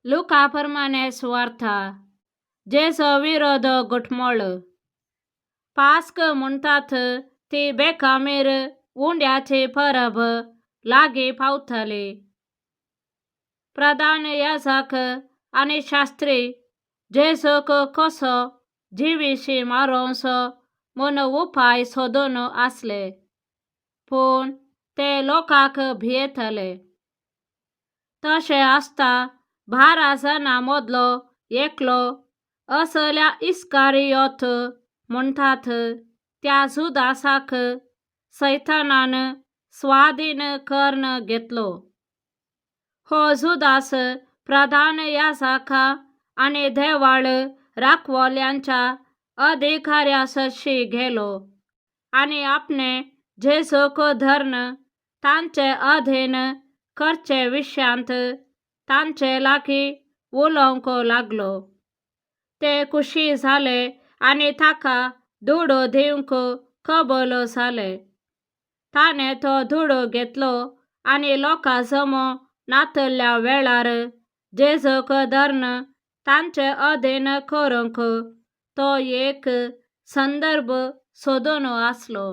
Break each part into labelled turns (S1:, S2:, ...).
S1: Luca प्रमाणे सुवार्था जेसो विरोध घुटमळ पास्क म्हणतात ती बेकामीर उंड्याचे परब लागी पावतले. प्रधान याजक आणि शास्त्री जेसोक कसो जीविशी मारोंसो म्हूण उपाय सोदून आसले, पूण ते लोकांक भियेतले. तशें आसता 12 जाणां मदलो एकलो असल्या इस्कारियोत म्हणटात त्या जुदासाक सैतानान स्वाधीन करून घेतलो. हो जुदास प्रधान याजका आणि देवाळ राखवल्यांच्या अधिकाऱ्यासशी गेलो आणि आपणे जेजूक धरून तांचे अधीन करचे विशयांत तांचे लागीं उलोवंक लागलो. ते खुशी जाले आणि ताका धुडो दिवंक कबूल जाले. ताणें तो धुडो घेतलो आणि लोकां जमो नातल्या वेळार जेजूक धरून तांचे अधीन करूंक तो एक संदर्भ सोदून आसलो.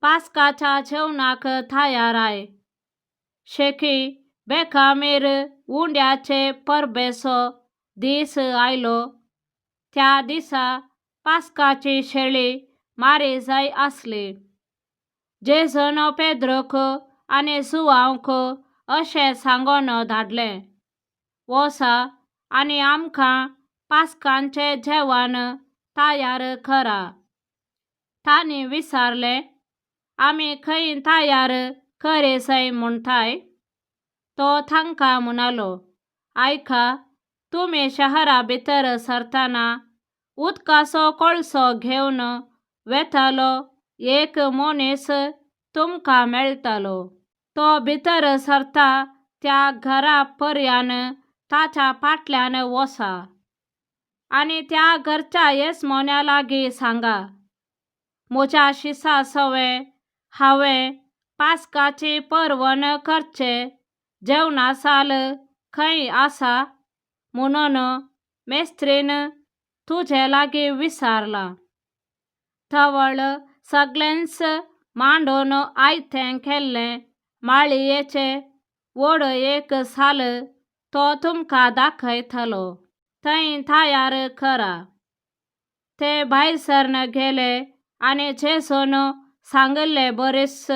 S1: पास्काच्या जेवणाक तयाराय शेकी बेकामीर उंड्याचे परबेचो दीस आयलो. त्या दिसा पास्काची शेळी मारी जाय आसली. जेजून पेद्रोक आणि जुवांक अशें सांगून धाडलें, वचा आणि आमकां पास्काचें जेवण तयार करा. तांणी विचारलें, आमी खंय तयार करीत म्हणटाय? तो तांकां म्हणालो, आयका, तुमी शहरा भितर सरतना उदकाचो कळसो घेवन वेतलो एक मनीस तुमकां मेळटलो. तो भितर सरता त्या घरा पर्यंत ताच्या फाटल्यान वचा आणि त्या घरच्या येजमान्या लागीं सांगा, म्हज्या शिसा सवे हांवें पास्काची पर्वण करचें जेवणासाल खंय आसा म्हणून मेस्त्रीन तुजे लागीं विचारला. थवळ सगळेंच मांडून आयतें केल्लें माळयेचें व्हड एक साल तो तुमकां दाखयतलो. थंय तयार करा. ते भायर सरून गेले आणि जेजून सांगिल्ले बरेच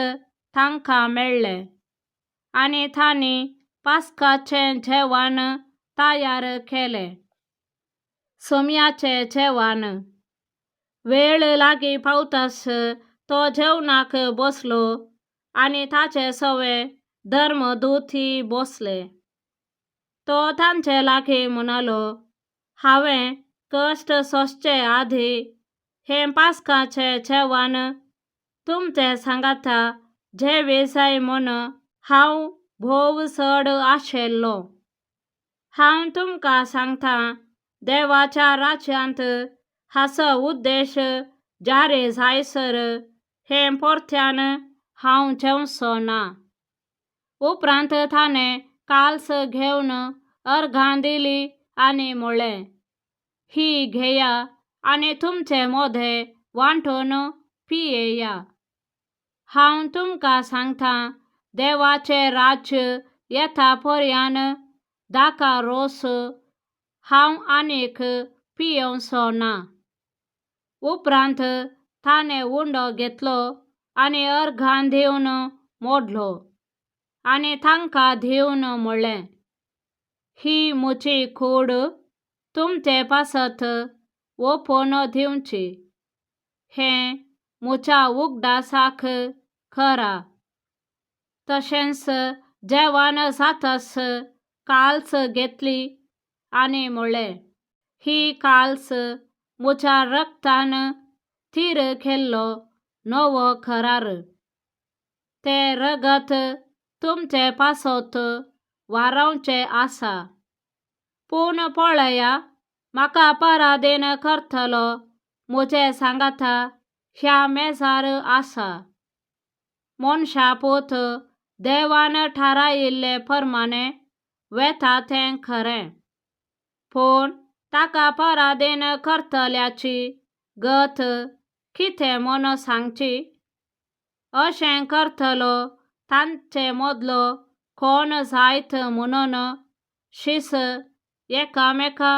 S1: तांकां मेळ्ळें आणि तांणी पास्काचें जेवण तयार केलें. सोमयाचें जेवण वेळ लागीं पावताच तो जेवणाक बसलो आणि ताचे सवे धर्मदूतय बसले. तो तांचे लागीं म्हणालो, हांवें कश्ट सोंसचे आदीं हें पास्काचें जेवण तुमचे सांगाता जेवी जाय म्हूण हांव भोव चड आशेल्लो. हांव तुमकां सांगतां, देवाच्या राज्यांत हाचो उद्देश जारी जायसर हें परत्यान हांव जेवचो ना. उपरांत ताणें काल्स घेवन अर्घां दिली आणि म्हळें, ही घेया आणि तुमचे मदें वांटून पियेया. हांव तुमकां सांगतां, देवाचें राज्य येता पर्यंत दाका रोस हांव आनीक पियेवचो ना. उपरांत ताणें उंडो घेतलो आणि अर्घां दिवन मोडलो आणि तांकां दिवन म्हळें, ही म्हजी कूड तुमचे पासत ओपून दिवची. हें म्हज्या उगडासाक करा. तशेंच जेवण जाताच काल्स घेतली आणि म्हळें, ही काल्स म्हज्या रगतान थीर केल्लो नवो करार. तें रगत तुमचे पासत व्हांवचें आसा. पूण पळया, म्हाका पराधीन करतलो म्हजें सांगाता ह्या मेजार आसा. मनशापूत देवान थारायिल्ले प्रमाणे वेता तें खरें, पूण ताका परादेन करतल्याची गत कितें म्हूण सांगची? अशें करतलो तांचे मदलो कोण जायत म्हणून शिस एकामेका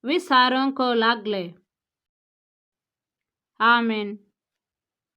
S1: विचारूंक लागले. आमेन.